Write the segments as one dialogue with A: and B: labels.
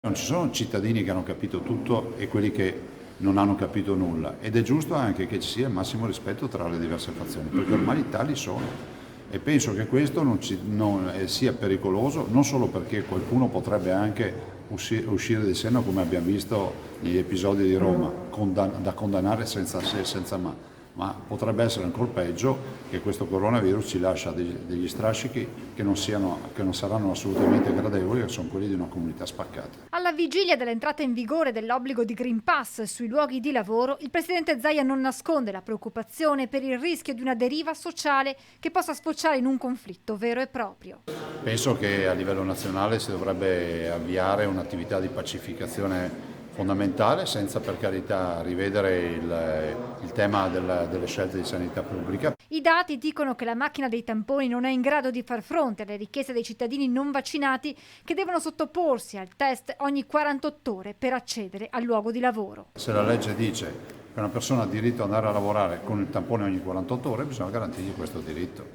A: Non ci sono cittadini che hanno capito tutto e quelli che non hanno capito nulla, ed è giusto anche che ci sia il massimo rispetto tra le diverse fazioni, perché ormai tali sono. E penso che questo sia pericoloso, non solo perché qualcuno potrebbe anche uscire di scena, come abbiamo visto negli episodi di Roma, da condannare senza se e senza ma potrebbe essere ancora peggio, che questo coronavirus ci lascia degli strascichi che non saranno assolutamente gradevoli, che sono quelli di una comunità spaccata.
B: Alla vigilia dell'entrata in vigore dell'obbligo di Green Pass sui luoghi di lavoro, il presidente Zaia non nasconde la preoccupazione per il rischio di una deriva sociale che possa sfociare in un conflitto vero e proprio.
A: Penso che a livello nazionale si dovrebbe avviare un'attività di pacificazione fondamentale, senza per carità rivedere il tema delle scelte di sanità pubblica.
B: I dati dicono che la macchina dei tamponi non è in grado di far fronte alle richieste dei cittadini non vaccinati che devono sottoporsi al test ogni 48 ore per accedere al luogo di lavoro.
A: Se la legge dice che una persona ha diritto ad andare a lavorare con il tampone ogni 48 ore, bisogna garantirgli questo diritto.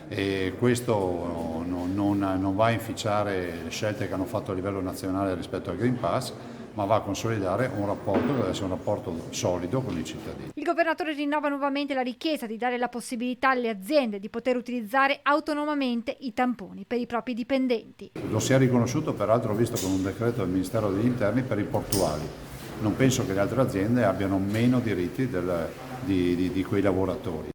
A: E questo non va a inficiare le scelte che hanno fatto a livello nazionale rispetto al Green Pass, ma va a consolidare un rapporto che deve essere un rapporto solido con i cittadini.
B: Il governatore rinnova nuovamente la richiesta di dare la possibilità alle aziende di poter utilizzare autonomamente i tamponi per i propri dipendenti.
A: Lo si è riconosciuto peraltro visto con un decreto del Ministero degli Interni per i portuali. Non penso che le altre aziende abbiano meno diritti di quei lavoratori.